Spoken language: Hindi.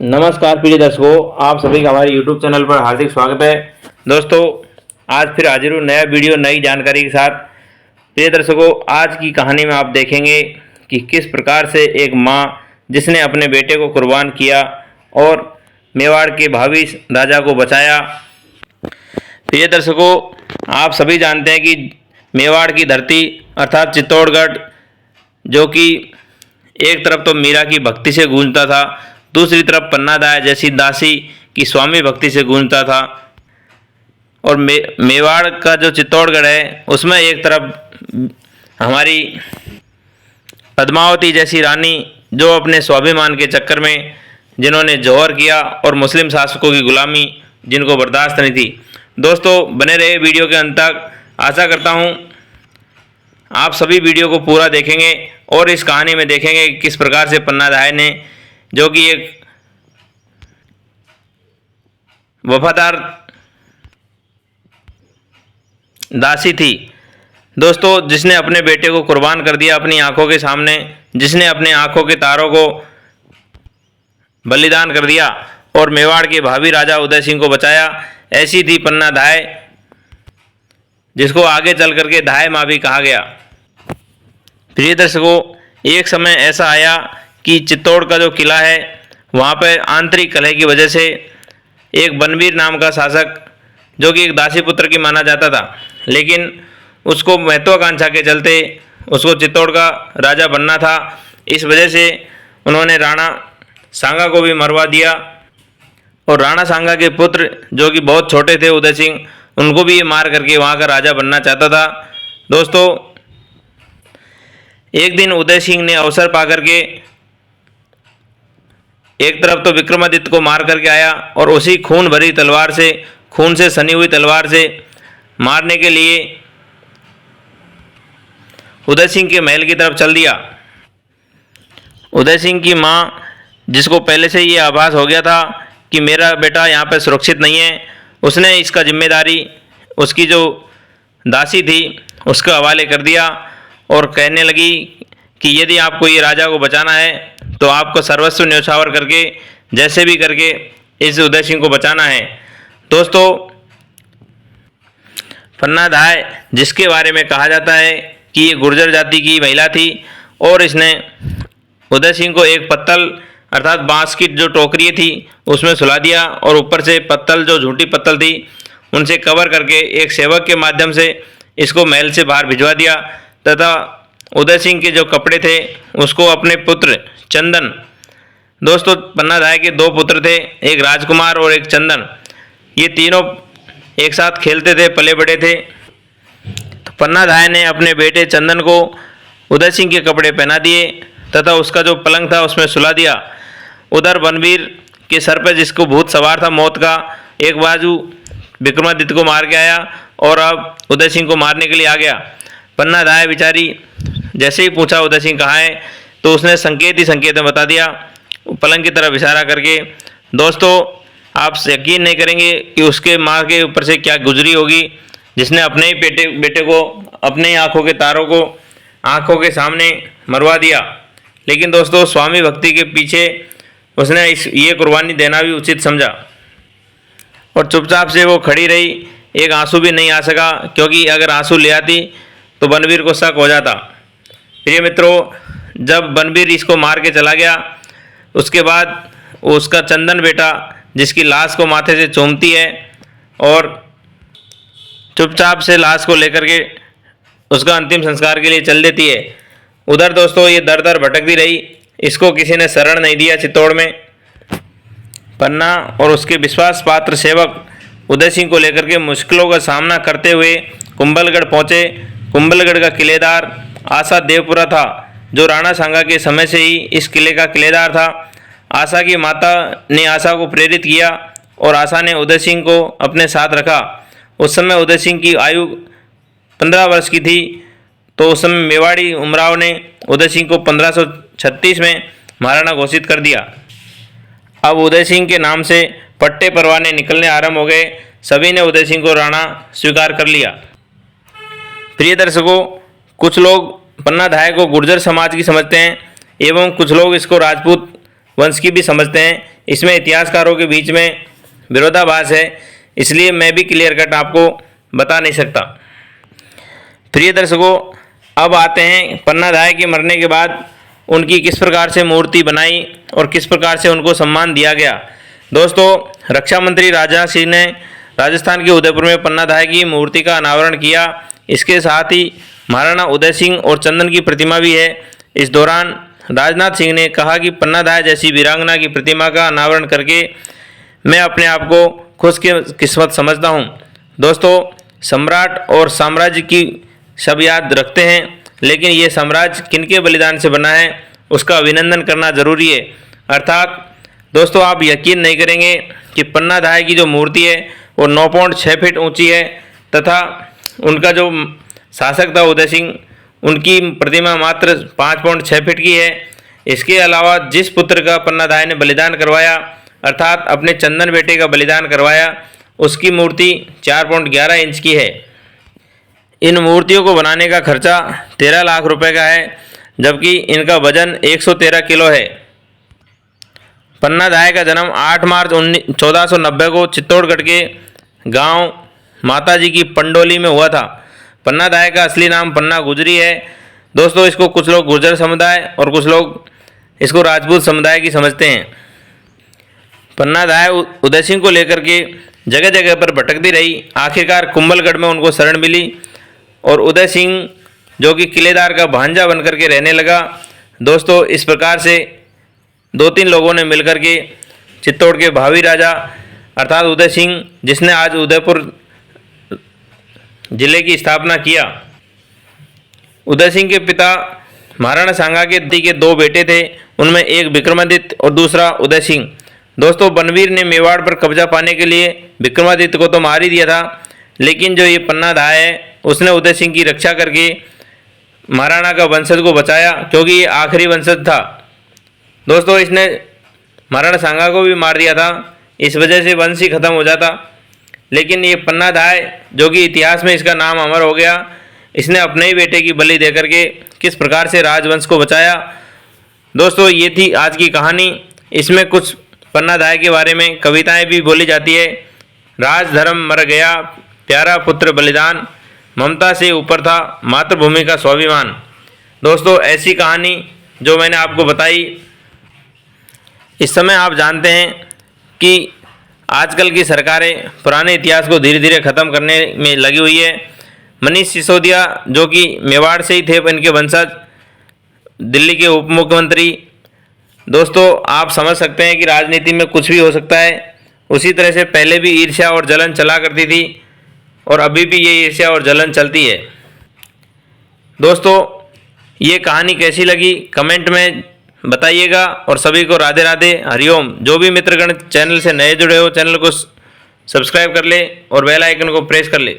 नमस्कार प्रिय दर्शकों, आप सभी का हमारे YouTube चैनल पर हार्दिक स्वागत है। दोस्तों, आज फिर हाजिर हूँ नया वीडियो नई जानकारी के साथ। प्रिय दर्शकों, आज की कहानी में आप देखेंगे कि किस प्रकार से एक माँ जिसने अपने बेटे को कुर्बान किया और मेवाड़ के भावी राजा को बचाया। प्रिय दर्शकों, आप सभी जानते हैं कि मेवाड़ की धरती अर्थात चित्तौड़गढ़, जो कि एक तरफ तो मीरा की भक्ति से गूंजता था, दूसरी तरफ पन्ना दाई जैसी दासी की स्वामी भक्ति से गूंजता था। और मेवाड़ का जो चित्तौड़गढ़ है उसमें एक तरफ हमारी पद्मावती जैसी रानी, जो अपने स्वाभिमान के चक्कर में जिन्होंने जौहर किया और मुस्लिम शासकों की गुलामी जिनको बर्दाश्त नहीं थी। दोस्तों, बने रहे वीडियो के अंत तक। आशा करता हूँ आप सभी वीडियो को पूरा देखेंगे और इस कहानी में देखेंगे कि किस प्रकार से पन्ना दाई ने, जो कि एक वफादार दासी थी दोस्तों, जिसने अपने बेटे को कुर्बान कर दिया अपनी आंखों के सामने, जिसने अपने आंखों के तारों को बलिदान कर दिया और मेवाड़ के भावी राजा उदय सिंह को बचाया। ऐसी थी पन्ना दाई, जिसको आगे चल करके दाई माँ भी कहा गया। प्रिय दर्शकों, एक समय ऐसा आया कि चित्तौड़ का जो किला है वहाँ पर आंतरिक कलह की वजह से एक बनवीर नाम का शासक, जो कि एक दासी पुत्र की माना जाता था, लेकिन उसको महत्वाकांक्षा के चलते उसको चित्तौड़ का राजा बनना था। इस वजह से उन्होंने राणा सांगा को भी मरवा दिया और राणा सांगा के पुत्र, जो कि बहुत छोटे थे, उदय सिंह, उनको भी ये मार करके वहाँ का राजा बनना चाहता था। दोस्तों, एक दिन उदय सिंह ने अवसर पा करके एक तरफ तो विक्रमादित्य को मार करके आया और उसी खून भरी तलवार से, खून से सनी हुई तलवार से मारने के लिए उदय सिंह के महल की तरफ चल दिया। उदय सिंह की माँ, जिसको पहले से ये आभास हो गया था कि मेरा बेटा यहाँ पर सुरक्षित नहीं है, उसने इसका जिम्मेदारी उसकी जो दासी थी उसके हवाले कर दिया और कहने लगी कि यदि आपको ये राजा को बचाना है तो आपको सर्वस्व न्यौछावर करके जैसे भी करके इस उदय सिंह को बचाना है। दोस्तों, पन्ना दाई, जिसके बारे में कहा जाता है कि ये गुर्जर जाति की महिला थी और इसने उदय सिंह को एक पत्तल अर्थात बांस की जो टोकरी थी उसमें सुला दिया और ऊपर से पत्तल, जो झूठी पत्तल थी, उनसे कवर करके एक सेवक के माध्यम से इसको महल से बाहर भिजवा दिया तथा उदय सिंह के जो कपड़े थे उसको अपने पुत्र चंदन, दोस्तों पन्ना दाई के दो पुत्र थे, एक राजकुमार और एक चंदन, ये तीनों एक साथ खेलते थे, पले बड़े थे। तो पन्ना दाई ने अपने बेटे चंदन को उदय सिंह के कपड़े पहना दिए तथा उसका जो पलंग था उसमें सुला दिया। उधर बनवीर के सर पर, जिसको भूत सवार था मौत का, एक बाजू विक्रमादित्य को मार के आया और अब उदय सिंह को मारने के लिए आ गया। पन्ना दाई बेचारी जैसे ही पूछा उदय सिंह कहाँ है, तो उसने संकेत ही संकेत में बता दिया, पलंग की तरफ इशारा करके। दोस्तों, आप यकीन नहीं करेंगे कि उसके माँ के ऊपर से क्या गुजरी होगी, जिसने अपने ही बेटे को, अपने ही आँखों के तारों को आँखों के सामने मरवा दिया। लेकिन दोस्तों, स्वामी भक्ति के पीछे उसने ये कुर्बानी देना भी उचित समझा और चुपचाप से वो खड़ी रही। एक आंसू भी नहीं आ सका, क्योंकि अगर आंसू ले आती तो बनवीर को शक हो जाता। प्रिय मित्रों, जब बनवीर इसको मार के चला गया, उसके बाद उसका चंदन बेटा, जिसकी लाश को माथे से चूमती है और चुपचाप से लाश को लेकर के उसका अंतिम संस्कार के लिए चल देती है। उधर दोस्तों, ये दर दर भटकती रही, इसको किसी ने शरण नहीं दिया। चित्तौड़ में पन्ना और उसके विश्वास पात्र सेवक उदय सिंह को लेकर के मुश्किलों का सामना करते हुए कुंभलगढ़ पहुँचे। कुंभलगढ़ का किलेदार आशा देवपुरा था, जो राणा सांगा के समय से ही इस किले का किलेदार था। आशा की माता ने आशा को प्रेरित किया और आशा ने उदय सिंह को अपने साथ रखा। उस समय उदय सिंह की आयु 15 वर्ष की थी, तो उस समय मेवाड़ी उमराव ने उदय सिंह को 1536 में महाराणा घोषित कर दिया। अब उदय सिंह के नाम से पट्टे परवाने निकलने आरंभ हो गए। सभी ने उदय सिंह को राणा स्वीकार कर लिया। प्रिय दर्शकों, कुछ लोग पन्ना दाई को गुर्जर समाज की समझते हैं एवं कुछ लोग इसको राजपूत वंश की भी समझते हैं। इसमें इतिहासकारों के बीच में विरोधाभास है, इसलिए मैं भी क्लियर कट आपको बता नहीं सकता। प्रिय दर्शकों, अब आते हैं पन्नाधाय के मरने के बाद उनकी किस प्रकार से मूर्ति बनाई और किस प्रकार से उनको सम्मान दिया गया। दोस्तों, रक्षा मंत्री राजनाथ सिंह ने राजस्थान के उदयपुर में पन्नाधाय की मूर्ति का अनावरण किया। इसके साथ ही महाराणा उदय सिंह और चंदन की प्रतिमा भी है। इस दौरान राजनाथ सिंह ने कहा कि पन्नाधाय जैसी वीरांगना की प्रतिमा का अनावरण करके मैं अपने आप को खुशकिस्मत समझता हूँ। दोस्तों, सम्राट और साम्राज्य की सब याद रखते हैं, लेकिन ये साम्राज्य किनके बलिदान से बना है उसका अभिनंदन करना जरूरी है। अर्थात दोस्तों, आप यकीन नहीं करेंगे कि पन्नाधाय की जो मूर्ति है वो 9.6 फीट ऊंची है तथा उनका जो शासक था उदय सिंह, उनकी प्रतिमा मात्र 5.6 फीट की है। इसके अलावा जिस पुत्र का पन्नाधाय ने बलिदान करवाया, अर्थात अपने चंदन बेटे का बलिदान करवाया, उसकी मूर्ति 4.11 इंच की है। इन मूर्तियों को बनाने का खर्चा 13 लाख रुपए का है, जबकि इनका वजन 113 किलो है। पन्नाधाय का जन्म 8 मार्च 1490 को चित्तौड़गढ़ के गांव माताजी की पंडोली में हुआ था। पन्नाधाय का असली नाम पन्ना गुजरी है। दोस्तों, इसको कुछ लोग गुर्जर समुदाय और कुछ लोग इसको राजपूत समुदाय की समझते हैं। पन्नाधाय उदय सिंह को लेकर के जगह जगह पर भटकती रही। आखिरकार कुंभलगढ़ में उनको शरण मिली और उदय सिंह जो कि किलेदार का भांजा बनकर के रहने लगा। दोस्तों, इस प्रकार से 2-3 लोगों ने मिलकर के चित्तौड़ के भावी राजा अर्थात उदय सिंह, जिसने आज उदयपुर जिले की स्थापना किया। उदय सिंह के पिता महाराणा सांगा के 2 बेटे थे, उनमें एक विक्रमादित्य और दूसरा उदय सिंह। दोस्तों, बनवीर ने मेवाड़ पर कब्जा पाने के लिए विक्रमादित्य को तो मार ही दिया था, लेकिन जो ये पन्नाधाय है उसने उदय सिंह की रक्षा करके महाराणा का वंशज को बचाया, क्योंकि ये आखिरी वंशज था। दोस्तों, इसने महाराणा सांगा को भी मार दिया था, इस वजह से वंश ही खत्म हो जाता। लेकिन ये पन्नाधाय जो कि इतिहास में इसका नाम अमर हो गया, इसने अपने ही बेटे की बलि देकर के किस प्रकार से राजवंश को बचाया। दोस्तों, ये थी आज की कहानी। इसमें कुछ पन्नाधाय के बारे में कविताएं भी बोली जाती है। राजधर्म मर गया, प्यारा पुत्र बलिदान, ममता से ऊपर था मातृभूमि का स्वाभिमान। दोस्तों, ऐसी कहानी जो मैंने आपको बताई। इस समय आप जानते हैं कि आजकल की सरकारें पुराने इतिहास को धीरे धीरे ख़त्म करने में लगी हुई है। मनीष सिसोदिया जो कि मेवाड़ से ही थे, इनके वंशज, दिल्ली के उप मुख्यमंत्री। दोस्तों, आप समझ सकते हैं कि राजनीति में कुछ भी हो सकता है। उसी तरह से पहले भी ईर्ष्या और जलन चला करती थी और अभी भी ये ईर्ष्या और जलन चलती है। दोस्तों, ये कहानी कैसी लगी कमेंट में बताइएगा और सभी को राधे राधे, हरिओम। जो भी मित्रगण चैनल से नए जुड़े हो, चैनल को सब्सक्राइब कर ले और बेल आइकन को प्रेस कर ले।